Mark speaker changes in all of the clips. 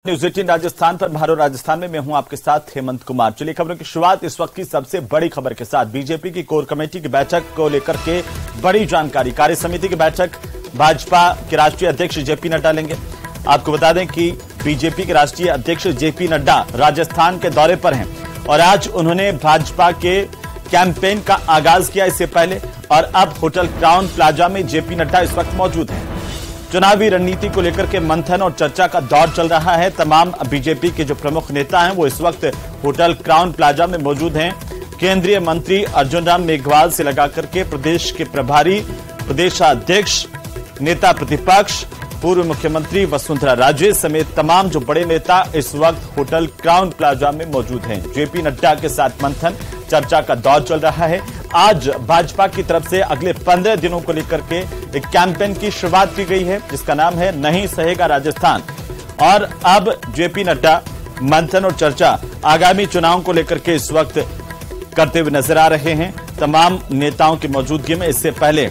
Speaker 1: News 18 Rajasthan पर भारत राजस्थान में मैं हूं आपके साथ हेमंत कुमार। चलिए खबरों की शुरुआत इस वक्त की सबसे बड़ी खबर के साथ। बीजेपी की कोर कमेटी की बैठक को लेकर के बड़ी जानकारी। कार्य समिति की बैठक भाजपा के राष्ट्रीय अध्यक्ष जेपी नड्डा लेंगे। आपको बता दें कि बीजेपी के राष्ट्रीय अध्यक्ष जेपी नड्डा राजस्थान के दौरे पर हैं और आज उन्होंने भाजपा के कैंपेन का आगाज किया। इससे पहले और अब होटल क्राउन प्लाजा में जेपी नड्डा इस वक्त मौजूद हैं। चुनावी रणनीति को लेकर के मंथन और चर्चा का दौर चल रहा है। तमाम बीजेपी के जो प्रमुख नेता हैं वो इस वक्त होटल क्राउन प्लाजा में मौजूद हैं। केंद्रीय मंत्री अर्जुन राम मेघवाल से लगाकर के प्रदेश के प्रभारी, प्रदेशाध्यक्ष, नेता प्रतिपक्ष, पूर्व मुख्यमंत्री वसुंधरा राजे समेत तमाम जो बड़े नेता इस वक्त होटल क्राउन प्लाजा में मौजूद हैं। जेपी नड्डा के साथ मंथन चर्चा का दौर चल रहा है। आज भाजपा की तरफ से अगले 15 दिनों को लेकर के एक कैंपेन की शुरुआत की गई है जिसका नाम है नहीं सहेगा राजस्थान। और अब जेपी नड्डा मंथन और चर्चा आगामी चुनाव को लेकर के इस वक्त करते हुए नजर आ रहे हैं तमाम नेताओं की मौजूदगी में। इससे पहले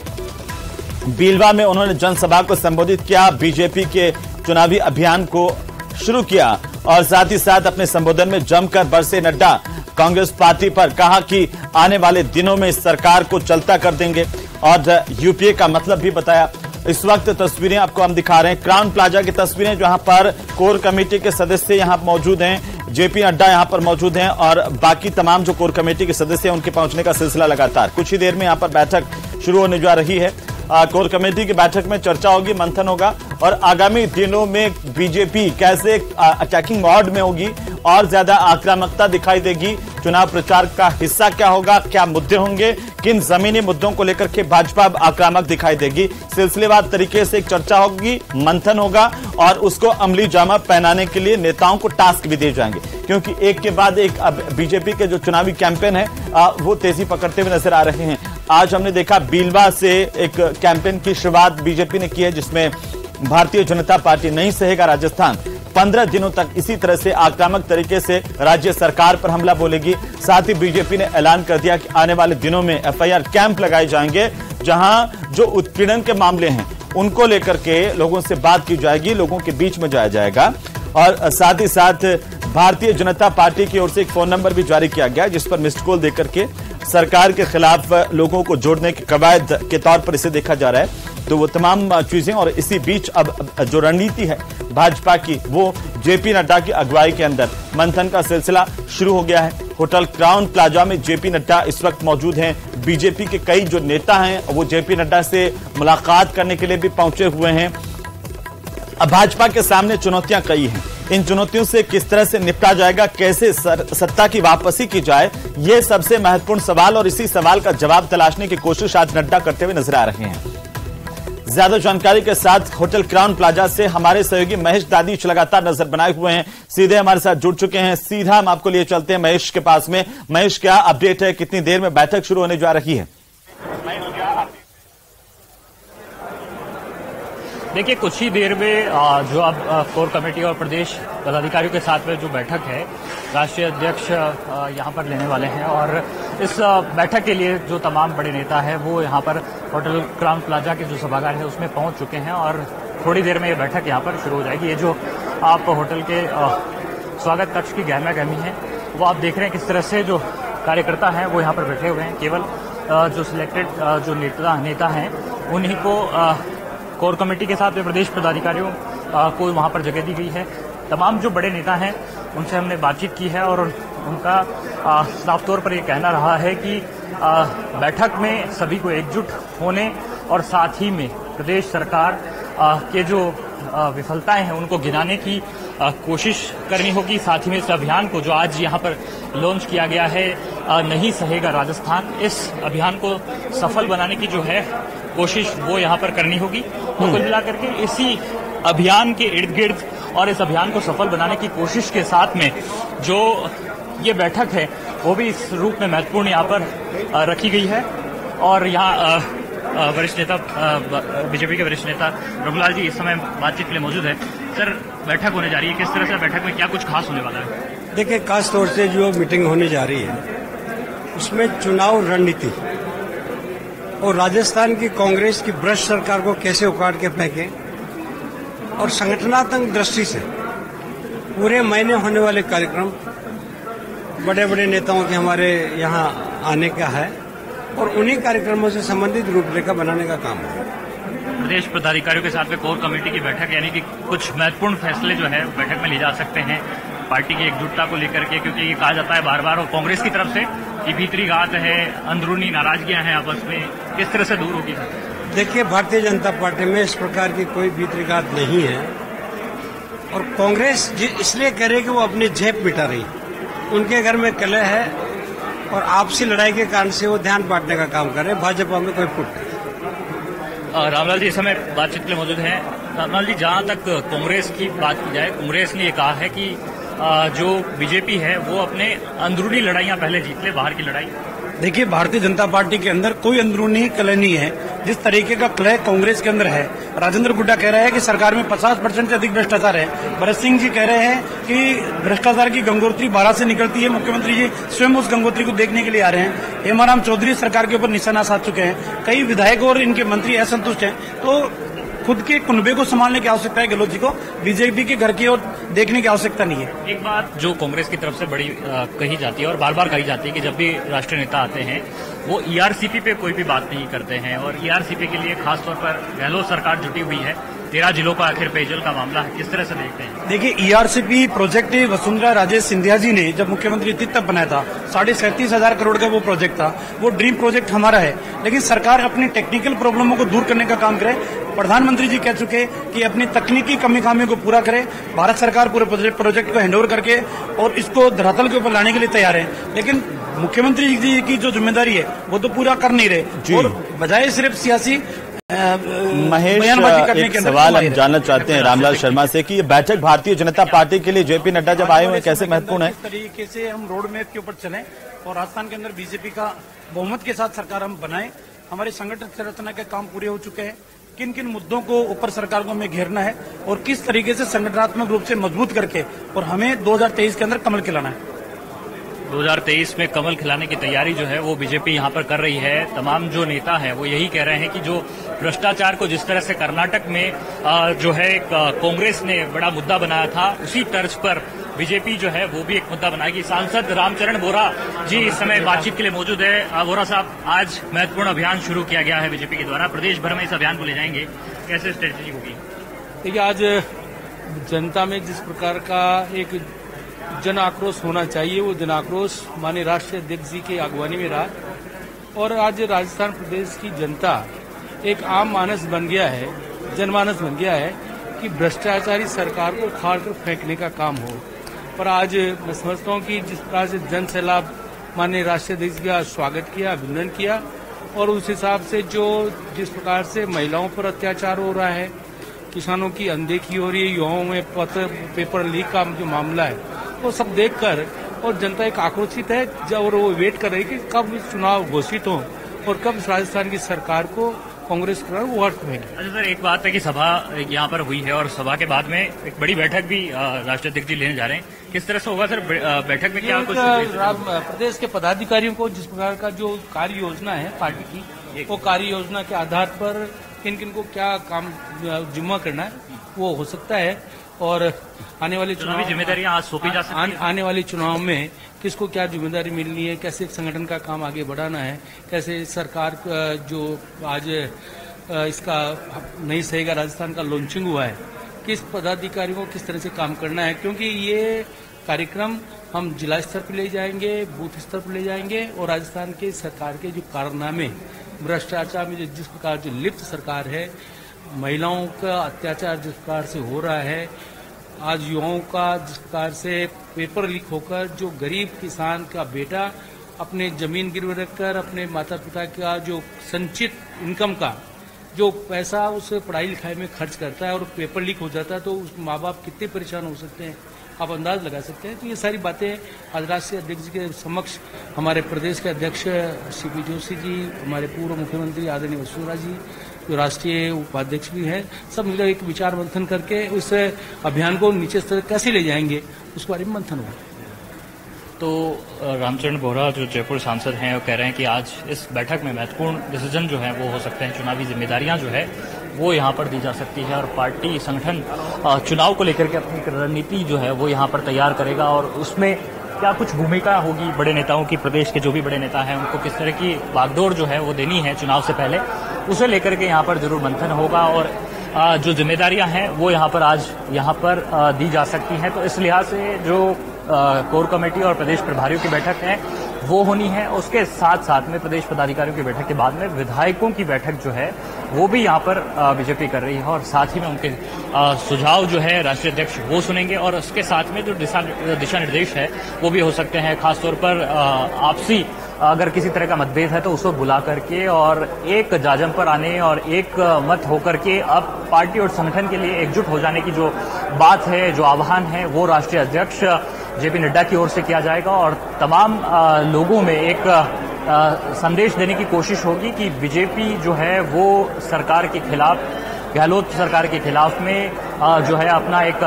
Speaker 1: बीलवा में उन्होंने जनसभा को संबोधित किया, बीजेपी के चुनावी अभियान को शुरू किया और साथ ही साथ अपने संबोधन में जमकर बरसे नड्डा कांग्रेस पार्टी पर। कहा कि आने वाले दिनों में इस सरकार को चलता कर देंगे और यूपीए का मतलब भी बताया। इस वक्त तस्वीरें आपको हम दिखा रहे हैं क्राउन प्लाजा की तस्वीरें, जहां पर कोर कमेटी के सदस्य यहां मौजूद हैं। जेपी नड्डा यहां पर मौजूद हैं और बाकी तमाम जो कोर कमेटी के सदस्य हैं उनके पहुंचने का सिलसिला लगातार। कुछ ही देर में यहां पर बैठक शुरू होने जा रही है। कोर कमेटी की बैठक में चर्चा होगी, मंथन होगा और आगामी दिनों में बीजेपी कैसे अटैकिंग मोड में होगी और ज्यादा आक्रामकता दिखाई देगी, चुनाव प्रचार का हिस्सा क्या होगा, क्या मुद्दे होंगे, किन जमीनी मुद्दों को लेकर के भाजपा आक्रामक दिखाई देगी, सिलसिलेवार तरीके से एक चर्चा होगी, मंथन होगा और उसको अमली जामा पहनाने के लिए नेताओं को टास्क भी दिए जाएंगे। क्योंकि एक के बाद एक अब बीजेपी के जो चुनावी कैंपेन है वो तेजी पकड़ते हुए नजर आ रहे हैं। आज हमने देखा बीलवा से एक कैंपेन की शुरुआत बीजेपी ने की है जिसमें भारतीय जनता पार्टी नहीं सहेगा राजस्थान 15 दिनों तक इसी तरह से आक्रामक तरीके से राज्य सरकार पर हमला बोलेगी। साथ ही बीजेपी ने ऐलान कर दिया कि आने वाले दिनों में एफआईआर कैंप लगाए जाएंगे जहां जो उत्पीड़न के मामले हैं उनको लेकर के लोगों से बात की जाएगी, लोगों के बीच में जाया जाएगा। और साथ ही साथ भारतीय जनता पार्टी की ओर से एक फोन नंबर भी जारी किया गया जिस पर मिस्ड कॉल देकर के सरकार के खिलाफ लोगों को जोड़ने की कवायद के तौर पर इसे देखा जा रहा है। तो वो तमाम चीजें और इसी बीच अब जो रणनीति है भाजपा की वो जेपी नड्डा की अगुवाई के अंदर मंथन का सिलसिला शुरू हो गया है। होटल क्राउन प्लाजा में जेपी नड्डा इस वक्त मौजूद हैं। बीजेपी के कई जो नेता हैं वो जेपी नड्डा से मुलाकात करने के लिए भी पहुंचे हुए हैं। अब भाजपा के सामने चुनौतियां कई हैं, इन चुनौतियों से किस तरह से निपटा जाएगा, कैसे सत्ता की वापसी की जाए, ये सबसे महत्वपूर्ण सवाल और इसी सवाल का जवाब तलाशने की कोशिश आज नड्डा करते हुए नजर आ रहे हैं। ज्यादा जानकारी के साथ होटल क्राउन प्लाजा से हमारे सहयोगी महेश दादीश लगातार नजर बनाए हुए हैं, सीधे हमारे साथ जुड़ चुके हैं। सीधा हम आपको लिए चलते हैं महेश के पास में। महेश, क्या अपडेट है, कितनी देर में बैठक शुरू होने जा रही है?
Speaker 2: देखिए, कुछ ही देर में जो अब कोर कमेटी और प्रदेश पदाधिकारियों के साथ में जो बैठक है राष्ट्रीय अध्यक्ष यहां पर लेने वाले हैं और इस बैठक के लिए जो तमाम बड़े नेता हैं वो यहां पर होटल क्राउन प्लाजा के जो सभागार है उसमें पहुंच चुके हैं और थोड़ी देर में ये बैठक यहां पर शुरू हो जाएगी। ये जो आप होटल के स्वागत कक्ष की गहमा गहमी है वो आप देख रहे हैं किस तरह से जो कार्यकर्ता हैं वो यहाँ पर बैठे हुए हैं। केवल जो सिलेक्टेड जो नेता हैं उन्हीं को कोर कमेटी के साथ में प्रदेश पदाधिकारियों को वहां पर जगह दी गई है। तमाम जो बड़े नेता हैं उनसे हमने बातचीत की है और उनका साफ तौर पर यह कहना रहा है कि बैठक में सभी को एकजुट होने और साथ ही में प्रदेश सरकार के जो विफलताएं हैं उनको गिनाने की कोशिश करनी होगी। साथ ही में इस अभियान को जो आज यहाँ पर लॉन्च किया गया है नहीं सहेगा राजस्थान, इस अभियान को सफल बनाने की जो है कोशिश वो यहाँ पर करनी होगी। तो कुल मिलाकर के इसी अभियान के इर्द गिर्द और इस अभियान को सफल बनाने की कोशिश के साथ में जो ये बैठक है वो भी इस रूप में महत्वपूर्ण यहाँ पर रखी गई है। और यहाँ वरिष्ठ नेता बीजेपी के वरिष्ठ नेता रघुलाल जी इस समय बातचीत के लिए मौजूद है। सर, बैठक होने जा रही है, किस तरह से बैठक में क्या कुछ खास होने वाला है?
Speaker 3: देखिए, खास तौर से जो मीटिंग होने जा रही है उसमें चुनाव रणनीति और राजस्थान की कांग्रेस की भ्रष्ट सरकार को कैसे उखाड़ के फेंके और संगठनात्मक दृष्टि से पूरे महीने होने वाले कार्यक्रम बड़े बड़े नेताओं के हमारे यहाँ आने का है और उन्हीं कार्यक्रमों से संबंधित रूपरेखा बनाने का काम है।
Speaker 2: प्रदेश पदाधिकारियों के साथ में कोर कमेटी की बैठक, यानी कि कुछ महत्वपूर्ण फैसले जो है बैठक में ले जा सकते हैं पार्टी की एकजुटता को लेकर के, क्योंकि ये कहा जाता है बार बार और कांग्रेस की तरफ से कि भीतरी घात है, अंदरूनी नाराजगियां हैं आपस में, किस तरह से दूर होगी?
Speaker 3: देखिए, भारतीय जनता पार्टी में इस प्रकार की कोई भीतरी घात नहीं है और कांग्रेस इसलिए कह रही है कि वो अपनी झेप मिटा रही, उनके घर में कलह है और आपसी लड़ाई के कारण से वो ध्यान बांटने का काम कर रहे हैं। भाजपा में कोई फुट नहीं।
Speaker 2: रामलाल जी इस समय बातचीत के लिए मौजूद हैं। रामलाल जी, जहां तक कांग्रेस की बात की जाए, कांग्रेस ने ये कहा है कि जो बीजेपी है वो अपने अंदरूनी लड़ाइयां पहले जीत ले, बाहर की लड़ाई।
Speaker 4: देखिए, भारतीय जनता पार्टी के अंदर कोई अंदरूनी कलह नहीं है। जिस तरीके का कलह कांग्रेस के अंदर है, राजेंद्र गुड्डा कह रहे हैं कि सरकार में 50% से अधिक भ्रष्टाचार है। भरत सिंह जी कह रहे हैं कि भ्रष्टाचार की गंगोत्री 12 से निकलती है। मुख्यमंत्री जी स्वयं उस गंगोत्री को देखने के लिए आ रहे हैं। हेमाराम चौधरी सरकार के ऊपर निशाना साध चुके हैं। कई विधायक और इनके मंत्री असंतुष्ट हैं। तो खुद के कुनबे को संभालने की आवश्यकता है गहलोत जी को, बीजेपी के घर की ओर देखने की आवश्यकता नहीं है।
Speaker 2: एक बात जो कांग्रेस की तरफ से बड़ी कही जाती है और बार बार कही जाती है कि जब भी राष्ट्रीय नेता आते हैं वो ईआरसीपी पे कोई भी बात नहीं करते हैं, और ईआरसीपी के लिए खासतौर पर गहलोत सरकार जुटी हुई है। 13 जिलों का आखिर पेयजल का मामला है, किस तरह से देखते हैं?
Speaker 4: देखिए, ईआरसीपी प्रोजेक्ट वसुंधरा राजे सिंधिया जी ने जब मुख्यमंत्री थी तब बनाया था। 37,500 करोड़ का वो प्रोजेक्ट था। वो ड्रीम प्रोजेक्ट हमारा है, लेकिन सरकार अपनी टेक्निकल प्रॉब्लमों को दूर करने का काम करे। प्रधानमंत्री जी कह चुके कि अपनी तकनीकी कमी खामियों को पूरा करे। भारत सरकार पूरे प्रोजेक्ट को हैंडओवर करके और इसको धरातल के ऊपर लाने के लिए तैयार है, लेकिन मुख्यमंत्री जी की जो जिम्मेदारी है वो तो पूरा कर नहीं रहे और बजाय सिर्फ सियासी
Speaker 1: महेश, एक सवाल हम जानना चाहते हैं रामलाल शर्मा से कि ये बैठक भारतीय जनता पार्टी के लिए जेपी नड्डा जब आए हुए कैसे महत्वपूर्ण है?
Speaker 4: इस तरीके से हम रोड मैप के ऊपर चलें और राजस्थान के अंदर बीजेपी का बहुमत के साथ सरकार हम बनाएं। हमारे संगठन संरचना के काम पूरे हो चुके हैं। किन किन मुद्दों को ऊपर सरकार को हमें घेरना है और किस तरीके से संगठनात्मक रूप से मजबूत करके और हमें 2023 के अंदर कमल खिलाना है।
Speaker 2: 2023 में कमल खिलाने की तैयारी जो है वो बीजेपी यहां पर कर रही है। तमाम जो नेता हैं वो यही कह रहे हैं कि जो भ्रष्टाचार को जिस तरह से कर्नाटक में जो है कांग्रेस ने बड़ा मुद्दा बनाया था, उसी तर्ज पर बीजेपी जो है वो भी एक मुद्दा बनाएगी। सांसद रामचरण बोरा जी इस समय बातचीत के लिए मौजूद है। बोरा साहब, आज महत्वपूर्ण अभियान शुरू किया गया है बीजेपी के द्वारा, प्रदेश भर में इस अभियान को ले जाएंगे, कैसे स्ट्रेटेजी होगी?
Speaker 5: देखिए, आज जनता में जिस प्रकार का एक जन आक्रोश होना चाहिए वो जन आक्रोश माननीय राष्ट्रीय अध्यक्ष जी की अगुवानी में रहा और आज राजस्थान प्रदेश की जनता एक आम मानस बन गया है, जनमानस बन गया है कि भ्रष्टाचारी सरकार को उखाड़ कर फेंकने का काम हो। पर आज मैं समझता हूँ कि जिस प्रकार से जन सैलाब माननीय राष्ट्रीय अध्यक्ष का स्वागत किया, अभिनंदन किया और उस हिसाब से जिस प्रकार से महिलाओं पर अत्याचार हो रहा है, किसानों की अनदेखी हो रही है, युवाओं में पेपर लीक का जो मामला है वो सब देखकर और जनता एक आक्रोशित है और वो वेट कर रही है कि कब चुनाव घोषित हो और कब राजस्थान की सरकार को कांग्रेस को वो हट में।
Speaker 2: अच्छा सर, एक बात है कि सभा यहाँ पर हुई है और सभा के बाद में एक बड़ी बैठक भी राष्ट्रीय अध्यक्ष जी लेने जा रहे हैं, किस तरह से होगा सर? बैठक में क्या कुछ
Speaker 5: प्रदेश के पदाधिकारियों को जिस प्रकार का जो कार्य योजना है पार्टी की, वो कार्य योजना के आधार पर किन किन को क्या काम जिम्मा करना है वो हो सकता है और आने वाले चुनावी
Speaker 2: जिम्मेदारियां आज सौंपी जा सकती हैं।
Speaker 5: आने वाले चुनाव में किसको क्या जिम्मेदारी मिलनी है, कैसे संगठन का काम आगे बढ़ाना है, कैसे सरकार जो आज इसका नई सहेगा राजस्थान का लॉन्चिंग हुआ है, किस पदाधिकारी को किस तरह से काम करना है, क्योंकि ये कार्यक्रम हम जिला स्तर पर ले जाएंगे, बूथ स्तर पर ले जाएंगे और राजस्थान के सरकार के जो कारनामे भ्रष्टाचार में जिस प्रकार जो लिप्त सरकार है, महिलाओं का अत्याचार जिस प्रकार से हो रहा है, आज युवाओं का जिस प्रकार से पेपर लीक होकर जो गरीब किसान का बेटा अपने जमीन गिरवे रखकर अपने माता पिता का जो संचित इनकम का जो पैसा उस पढ़ाई लिखाई में खर्च करता है और पेपर लीक हो जाता है तो उस माँ बाप कितने परेशान हो सकते हैं, आप अंदाज लगा सकते हैं। तो ये सारी बातें आज राष्ट्रीय अध्यक्ष जी के समक्ष हमारे प्रदेश के अध्यक्ष सीपी जोशी जी, हमारे पूर्व मुख्यमंत्री आदरणीय वसुंधरा जी, जो राष्ट्रीय उपाध्यक्ष भी हैं, सब मिलकर एक विचार मंथन करके उस अभियान को नीचे स्तर कैसे ले जाएंगे उस बारे में मंथन हुआ।
Speaker 2: तो रामचरण बोरा जो जयपुर सांसद हैं वो कह रहे हैं कि आज इस बैठक में महत्वपूर्ण डिसीजन जो है वो हो सकते हैं, चुनावी जिम्मेदारियां जो है वो यहाँ पर दी जा सकती है और पार्टी संगठन चुनाव को लेकर के अपनी रणनीति जो है वो यहाँ पर तैयार करेगा और उसमें क्या कुछ भूमिका होगी बड़े नेताओं की, प्रदेश के जो भी बड़े नेता हैं उनको किस तरह की बागडोर जो है वो देनी है चुनाव से पहले, उसे लेकर के यहाँ पर जरूर मंथन होगा और जो जिम्मेदारियां हैं वो यहाँ पर आज यहाँ पर दी जा सकती हैं। तो इस लिहाज से जो कोर कमेटी और प्रदेश प्रभारियों की बैठक है वो होनी है, उसके साथ साथ में प्रदेश पदाधिकारियों की बैठक के बाद में विधायकों की बैठक जो है वो भी यहाँ पर बीजेपी कर रही है और साथ ही में उनके सुझाव जो है राष्ट्रीय अध्यक्ष वो सुनेंगे और उसके साथ में जो दिशा निर्देश है वो भी हो सकते हैं। खासतौर पर आपसी अगर किसी तरह का मतभेद है तो उसको बुला करके और एक जाजम पर आने और एक मत होकर के अब पार्टी और संगठन के लिए एकजुट हो जाने की जो बात है, जो आह्वान है, वो राष्ट्रीय अध्यक्ष जेपी नड्डा की ओर से किया जाएगा और तमाम लोगों में एक संदेश देने की कोशिश होगी कि बीजेपी जो है वो सरकार के खिलाफ, गहलोत सरकार के खिलाफ में जो है अपना एक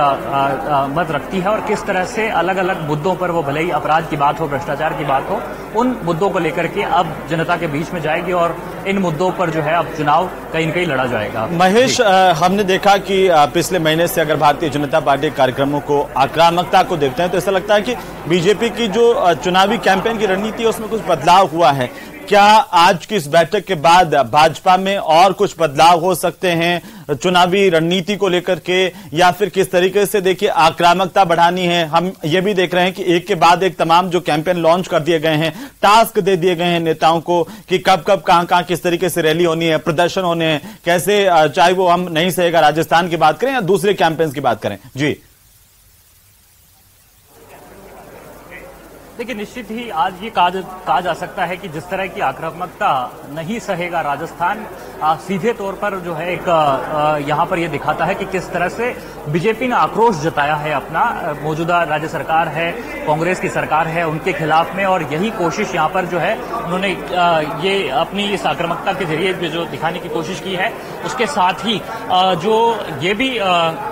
Speaker 2: मत रखती है और किस तरह से अलग अलग मुद्दों पर, वो भले ही अपराध की बात हो, भ्रष्टाचार की बात हो, उन मुद्दों को लेकर के अब जनता के बीच में जाएगी और इन मुद्दों पर जो है अब चुनाव कहीं न कहीं लड़ा जाएगा।
Speaker 1: महेश, हमने देखा कि पिछले महीने से अगर भारतीय जनता पार्टी कार्यक्रमों को, आक्रामकता को देखते हैं तो ऐसा लगता है कि बीजेपी की जो चुनावी कैंपेन की रणनीति है उसमें कुछ बदलाव हुआ है। क्या आज की इस बैठक के बाद भाजपा में और कुछ बदलाव हो सकते हैं चुनावी रणनीति को लेकर के, या फिर किस तरीके से देखिए आक्रामकता बढ़ानी है? हम ये भी देख रहे हैं कि एक के बाद एक तमाम जो कैंपेन लॉन्च कर दिए गए हैं, टास्क दे दिए गए हैं नेताओं को कि कब कब कहां किस तरीके से रैली होनी है, प्रदर्शन होने हैं, कैसे, चाहे वो हम नहीं सहेगा राजस्थान की बात करें या दूसरे कैंपेन्स की बात करें। जी
Speaker 2: देखिए, निश्चित ही आज ये कहा जा सकता है कि जिस तरह की आक्रामकता नहीं सहेगा राजस्थान, सीधे तौर पर जो है एक यहाँ पर ये दिखाता है कि किस तरह से बीजेपी ने आक्रोश जताया है अपना। मौजूदा राज्य सरकार है, कांग्रेस की सरकार है, उनके खिलाफ में, और यही कोशिश यहाँ पर जो है उन्होंने ये अपनी इस आक्रामकता के जरिए जो दिखाने की कोशिश की है। उसके साथ ही जो ये भी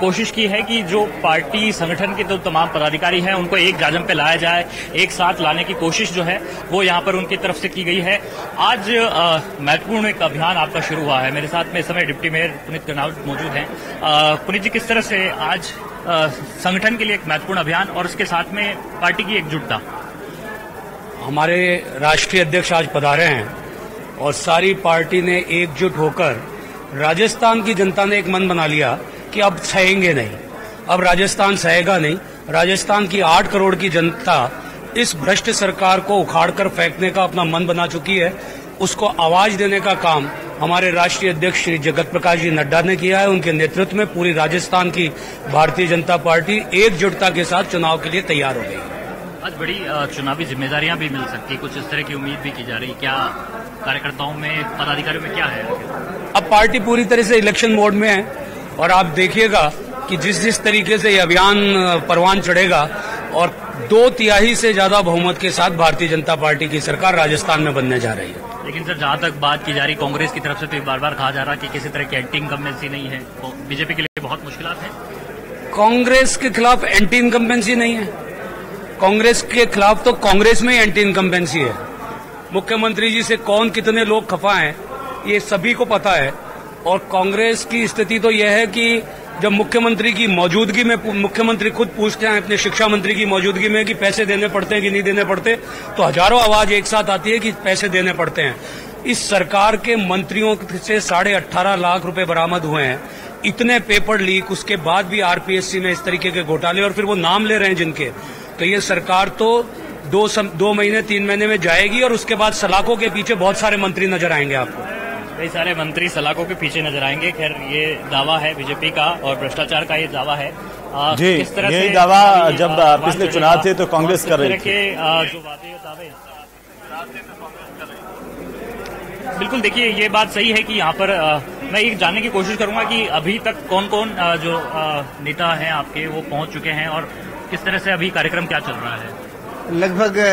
Speaker 2: कोशिश की है कि जो पार्टी संगठन के जो तमाम पदाधिकारी हैं उनको एक जाजम पे लाया जाए, एक साथ लाने की कोशिश जो है वो यहाँ पर उनकी तरफ से की गई है। आज महत्वपूर्ण एक अभियान आपका शुरू हुआ है। मेरे साथ में इस समय डिप्टी मेयर पुनीत कर्नावत मौजूद हैं। पुनीत जी, किस तरह से आज संगठन के लिए एक महत्वपूर्ण अभियान और उसके साथ में पार्टी की एकजुटता?
Speaker 4: हमारे राष्ट्रीय अध्यक्ष आज पधारे हैं और सारी पार्टी ने एकजुट होकर, राजस्थान की जनता ने एक मन बना लिया कि अब सहेंगे नहीं, अब राजस्थान सहेगा नहीं। राजस्थान की 8 करोड़ की जनता इस भ्रष्ट सरकार को उखाड़कर फेंकने का अपना मन बना चुकी है। उसको आवाज देने का काम हमारे राष्ट्रीय अध्यक्ष श्री जगत प्रकाश जी नड्डा ने किया है। उनके नेतृत्व में पूरी राजस्थान की भारतीय जनता पार्टी एकजुटता के साथ चुनाव के लिए तैयार हो गई।
Speaker 2: आज बड़ी चुनावी जिम्मेदारियां भी मिल सकती, कुछ इस तरह की उम्मीद भी की जा रही। क्या कार्यकर्ताओं में, पदाधिकारियों में क्या है?
Speaker 4: अब पार्टी पूरी तरह से इलेक्शन मोड में है और आप देखिएगा कि जिस तरीके से ये अभियान परवान चढ़ेगा और 2/3 से ज्यादा बहुमत के साथ भारतीय जनता पार्टी की सरकार राजस्थान में बनने जा रही है।
Speaker 2: लेकिन सर, जहां तक बात की जा रही कांग्रेस की तरफ से, तो बार बार कहा जा रहा कि किसी तरह की एंटी इनकम्बेंसी नहीं है, तो बीजेपी के लिए बहुत मुश्किलात है।
Speaker 4: कांग्रेस के खिलाफ एंटी इनकम्बेंसी नहीं है। कांग्रेस के खिलाफ तो कांग्रेस में ही एंटी इनकम्बेंसी है। मुख्यमंत्री जी से कौन कितने लोग खफा हैं ये सभी को पता है। और कांग्रेस की स्थिति तो यह है कि जब मुख्यमंत्री की मौजूदगी में मुख्यमंत्री खुद पूछते हैं अपने शिक्षा मंत्री की मौजूदगी में कि पैसे देने पड़ते हैं कि नहीं देने पड़ते, तो हजारों आवाज एक साथ आती है कि पैसे देने पड़ते हैं। इस सरकार के मंत्रियों से 18.5 लाख रुपए बरामद हुए हैं। इतने पेपर लीक, उसके बाद भी आरपीएससी में इस तरीके के घोटाले, और फिर वो नाम ले रहे हैं जिनके, तो ये सरकार तो 2 महीने 3 महीने में जाएगी और उसके बाद सलाखों के पीछे बहुत सारे मंत्री नजर आएंगे। आपको
Speaker 2: कई सारे मंत्री सलाखों के पीछे नजर आएंगे। खैर, ये दावा है बीजेपी का और भ्रष्टाचार का ये दावा है।
Speaker 1: जी,
Speaker 2: किस तरह
Speaker 1: ये
Speaker 2: से
Speaker 1: दावा जब पिछले चुनाव थे तो कांग्रेस कर रही थी।
Speaker 2: जो वादे दावे, बिल्कुल, देखिए ये बात सही है कि यहाँ पर मैं ये जानने की कोशिश करूंगा कि अभी तक कौन कौन जो नेता हैं आपके वो पहुंच चुके हैं और किस तरह से अभी कार्यक्रम क्या चल रहा है।
Speaker 6: लगभग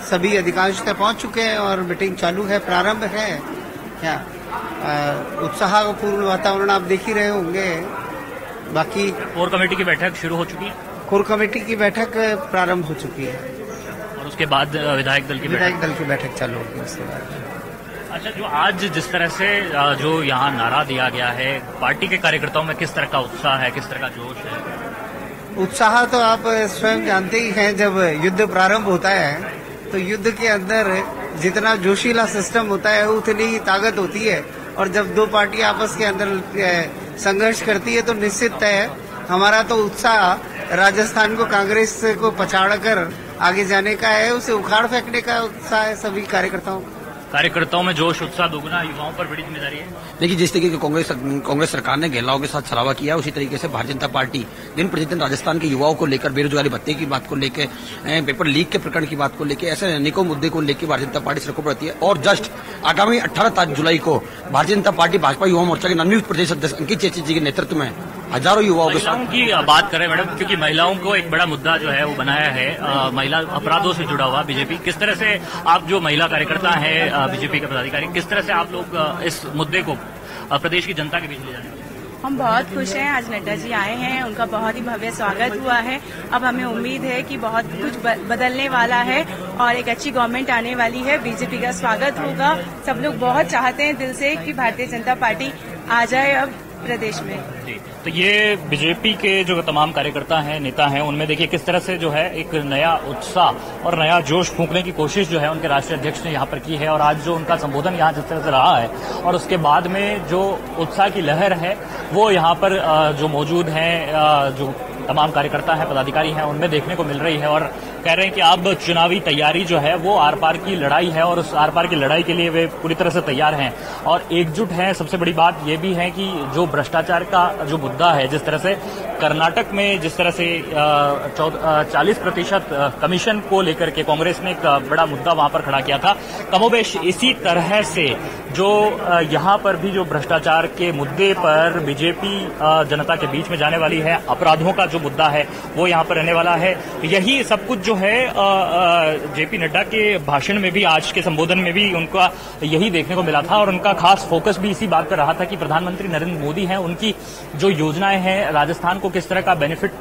Speaker 6: सभी अधिकांशतः पहुंच चुके हैं और मीटिंग चालू है, प्रारंभ है। क्या उत्साहपूर्ण वातावरण आप देख ही रहे होंगे। बाकी
Speaker 2: कोर कमेटी की बैठक शुरू हो चुकी है।
Speaker 6: कोर कमेटी की बैठक प्रारंभ हो चुकी है
Speaker 2: और उसके बाद विधायक दल की बैठक
Speaker 6: चालू होगी। उसके बाद
Speaker 2: अच्छा, जो आज जिस तरह से जो यहाँ नारा दिया गया है, पार्टी के कार्यकर्ताओं में किस तरह का उत्साह है, किस तरह का जोश है?
Speaker 6: उत्साह तो आप स्वयं जानते ही हैं, जब युद्ध प्रारंभ होता है तो युद्ध के अंदर जितना जोशीला सिस्टम होता है उतनी ही ताकत होती है, और जब दो पार्टी आपस के अंदर संघर्ष करती है तो निश्चित है हमारा तो उत्साह राजस्थान को कांग्रेस को पछाड़कर आगे जाने का है, उसे उखाड़ फेंकने का उत्साह है सभी कार्यकर्ताओं
Speaker 2: में जोश उत्साह दोगुना, युवाओं पर बड़ी जिम्मेदारी है।
Speaker 4: देखिए, जिस तरीके की कांग्रेस सरकार ने गहलाओं के साथ छलावा किया है, उसी तरीके से भारतीय जनता पार्टी दिन प्रतिदिन राजस्थान के युवाओं को लेकर, बेरोजगारी भत्ते की बात को लेकर, पेपर लीक के प्रकरण की बात को लेकर, ऐसे अनेकों मुद्दे को लेकर भारतीय जनता पार्टी सड़कों पर रहती है। और जस्ट आगामी 18 जुलाई को भारतीय जनता पार्टी भाजपा युवा मोर्चा के नवनियुक्त प्रदेश अध्यक्ष अंकित चेची जी के नेतृत्व में हजारों युवाओं के साथ
Speaker 2: की बात करें मैडम, क्योंकि महिलाओं को एक बड़ा मुद्दा जो है वो बनाया है, महिला अपराधों से जुड़ा हुआ बीजेपी। किस तरह से आप जो महिला कार्यकर्ता हैं बीजेपी के पदाधिकारी, किस तरह से आप लोग इस मुद्दे को प्रदेश की जनता के बीच ले जाने?
Speaker 7: हम बहुत खुश हैं, आज नड्डा जी आए हैं, उनका बहुत ही भव्य स्वागत हुआ है। अब हमें उम्मीद है कि बहुत कुछ बदलने वाला है और एक अच्छी गवर्नमेंट आने वाली है, बीजेपी का स्वागत होगा। सब लोग बहुत चाहते हैं दिल से कि भारतीय जनता पार्टी आ जाए अब प्रदेश में।
Speaker 2: तो ये बीजेपी के जो तमाम कार्यकर्ता हैं, नेता हैं, उनमें देखिए किस तरह से जो है एक नया उत्साह और नया जोश फूंकने की कोशिश जो है उनके राष्ट्रीय अध्यक्ष ने यहाँ पर की है। और आज जो उनका संबोधन यहाँ जिस तरह से रहा है और उसके बाद में जो उत्साह की लहर है वो यहाँ पर जो मौजूद हैं, जो तमाम कार्यकर्ता हैं, पदाधिकारी हैं, उनमें देखने को मिल रही है। और कह रहे हैं कि अब चुनावी तैयारी जो है वो आर पार की लड़ाई है और उस आर पार की लड़ाई के लिए वे पूरी तरह से तैयार हैं और एकजुट हैं। सबसे बड़ी बात ये भी है कि जो भ्रष्टाचार का जो मुद्दा है, जिस तरह से कर्नाटक में जिस तरह से 40% कमीशन को लेकर के कांग्रेस ने एक बड़ा मुद्दा वहां पर खड़ा किया था, कमोबेश इसी तरह से जो यहाँ पर भी जो भ्रष्टाचार के मुद्दे पर बीजेपी जनता के बीच में जाने वाली है, अपराधों का जो मुद्दा है वो यहाँ पर रहने वाला है। यही सब कुछ जो है जेपी नड्डा के भाषण में भी, आज के संबोधन में भी उनका यही देखने को मिला था और उनका खास फोकस भी इसी बात पर रहा था कि प्रधानमंत्री नरेंद्र मोदी हैं, उनकी जो योजनाएं हैं, राजस्थान को किस तरह का बेनिफिट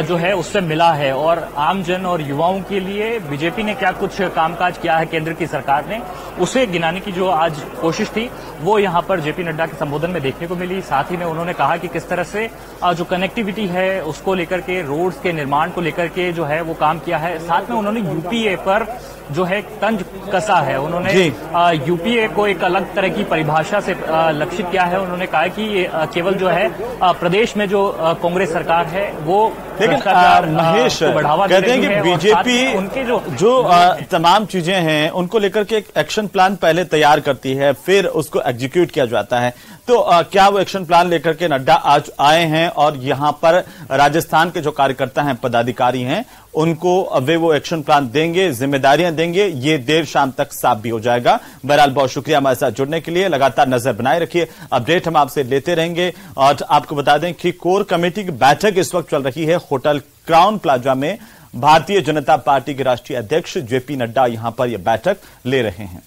Speaker 2: जो है उससे मिला है और आम जन और युवाओं के लिए बीजेपी ने क्या कुछ कामकाज किया है केंद्र की सरकार ने, उसे गिनाने की जो आज कोशिश थी वो यहाँ पर जेपी नड्डा के संबोधन में देखने को मिली। साथ ही में उन्होंने कहा कि किस तरह से जो कनेक्टिविटी है उसको लेकर के, रोड्स के निर्माण को लेकर के जो है वो काम किया है। साथ में उन्होंने यूपीए पर जो है तंज कसा है, उन्होंने यूपीए को एक अलग तरह की परिभाषा से लक्षित किया है। उन्होंने कहा कि केवल जो है प्रदेश में जो कांग्रेस सरकार है वो,
Speaker 1: लेकिन महेश कहते हैं कि बीजेपी उनके जो तमाम चीजें हैं उनको लेकर के एक एक्शन प्लान पहले तैयार करती है, फिर उसको एग्जीक्यूट किया जाता है। तो क्या वो एक्शन प्लान लेकर के नड्डा आज आए हैं और यहां पर राजस्थान के जो कार्यकर्ता हैं, पदाधिकारी हैं, उनको वे वो एक्शन प्लान देंगे, जिम्मेदारियां देंगे, ये देर शाम तक साफ भी हो जाएगा। बहरहाल बहुत शुक्रिया हमारे साथ जुड़ने के लिए, लगातार नजर बनाए रखिए, अपडेट हम आपसे लेते रहेंगे। और आपको बता दें कि कोर कमेटी की बैठक इस वक्त चल रही है होटल क्राउन प्लाजा में। भारतीय जनता पार्टी के राष्ट्रीय अध्यक्ष जेपी नड्डा यहां पर यह बैठक ले रहे हैं।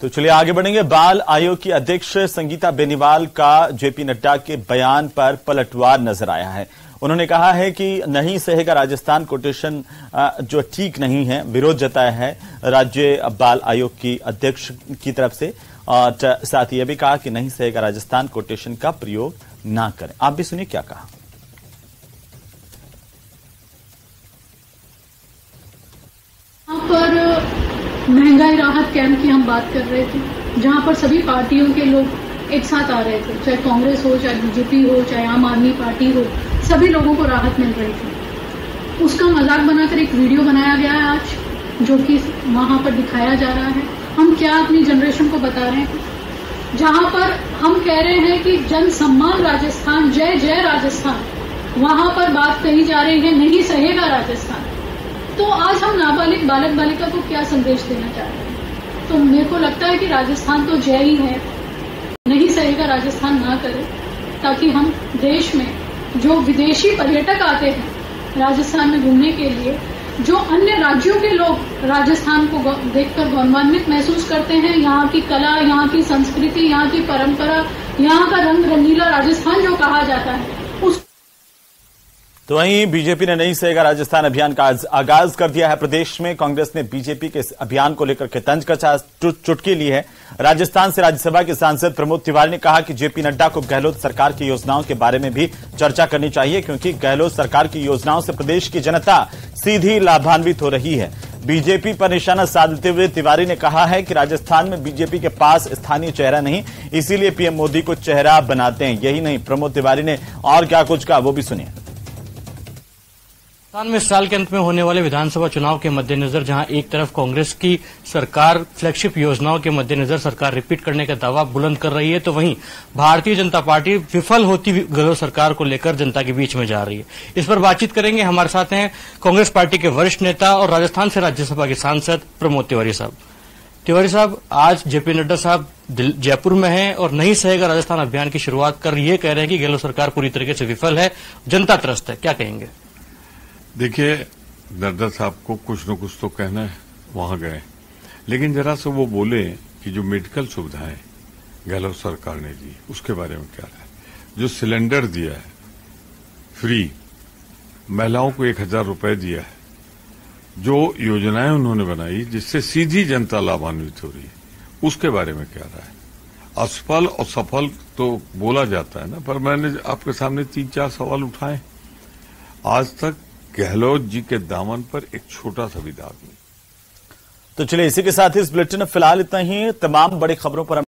Speaker 1: तो चलिए आगे बढ़ेंगे। बाल आयोग की अध्यक्ष संगीता बेनीवाल का जेपी नड्डा के बयान पर पलटवार नजर आया है। उन्होंने कहा है कि नहीं सहेगा राजस्थान कोटेशन जो ठीक नहीं है, विरोध जताया है राज्य बाल आयोग की अध्यक्ष की तरफ से। और साथ ही यह भी कहा कि नहीं सहेगा राजस्थान कोटेशन का प्रयोग ना करें। आप भी सुनिए क्या कहा।
Speaker 8: यहाँ पर महंगाई राहत कैंप की हम बात कर रहे थे, जहां पर सभी पार्टियों के लोग एक साथ आ रहे थे, चाहे कांग्रेस हो, चाहे बीजेपी हो, चाहे आम आदमी पार्टी हो, सभी लोगों को राहत मिल रही थी। उसका मजाक बनाकर एक वीडियो बनाया गया है आज, जो कि वहां पर दिखाया जा रहा है। हम क्या अपनी जनरेशन को बता रहे हैं, जहां पर हम कह रहे हैं कि जन सम्मान राजस्थान, जय जय राजस्थान, वहां पर बात कही जा रही है नहीं सहेगा राजस्थान। तो आज हम नाबालिग बालक बालिका को क्या संदेश देना चाह रहे हैं? तो मेरे को लगता है कि राजस्थान तो जय ही है, नहीं सहेगा राजस्थान ना करे, ताकि हम देश में जो विदेशी पर्यटक आते हैं राजस्थान में घूमने के लिए, जो अन्य राज्यों के लोग राजस्थान को देखकर गौरवान्वित महसूस करते हैं, यहाँ की कला, यहाँ की संस्कृति, यहाँ की परंपरा, यहाँ का रंग रंगीला राजस्थान जो कहा जाता है, उस
Speaker 1: तो वहीं बीजेपी ने नहीं सहेगा राजस्थान अभियान का आगाज कर दिया है। प्रदेश में कांग्रेस ने बीजेपी के इस अभियान को लेकर के तंज कसा चुटकी ली है। राजस्थान से राज्यसभा के सांसद प्रमोद तिवारी ने कहा कि जेपी नड्डा को गहलोत सरकार की योजनाओं के बारे में भी चर्चा करनी चाहिए, क्योंकि गहलोत सरकार की योजनाओं से प्रदेश की जनता सीधी लाभान्वित हो रही है। बीजेपी पर निशाना साधते हुए तिवारी ने कहा है कि राजस्थान में बीजेपी के पास स्थानीय चेहरा नहीं, इसीलिए पीएम मोदी को चेहरा बनाते हैं। यही नहीं, प्रमोद तिवारी ने और क्या कुछ कहा वो भी सुनिए।
Speaker 2: राजस्थान में इस साल के अंत में होने वाले विधानसभा चुनाव के मद्देनजर जहां एक तरफ कांग्रेस की सरकार फ्लैगशिप योजनाओं के मद्देनजर सरकार रिपीट करने का दावा बुलंद कर रही है, तो वहीं भारतीय जनता पार्टी विफल होती गहलोत सरकार को लेकर जनता के बीच में जा रही है। इस पर बातचीत करेंगे। हमारे साथ हैं कांग्रेस पार्टी के वरिष्ठ नेता और राजस्थान से राज्यसभा के सांसद प्रमोद तिवारी साहब। तिवारी साहब, आज जेपी नड्डा साहब जयपुर में हैं और नहीं सहेगा राजस्थान अभियान की शुरुआत कर ये कह रहे हैं कि गहलोत सरकार पूरी तरीके से विफल है, जनता त्रस्त है, क्या कहेंगे?
Speaker 9: देखिए, नड्डा साहब को कुछ न कुछ तो कहना है, वहां गए, लेकिन जरा से वो बोले कि जो मेडिकल सुविधाएं गहलोत सरकार ने दी उसके बारे में क्या है। जो सिलेंडर दिया है फ्री, महिलाओं को 1000 रुपए दिया है, जो योजनाएं उन्होंने बनाई जिससे सीधी जनता लाभान्वित हो रही है, उसके बारे में क्या रहा है। असफल और सफल तो बोला जाता है ना, पर मैंने आपके सामने 3-4 सवाल उठाए। आज तक गहलोत जी के दामन पर एक छोटा सा भी दाग नहीं।
Speaker 1: तो चलिए, इसी के साथ इस बुलेटिन में फिलहाल इतना ही। तमाम बड़ी खबरों पर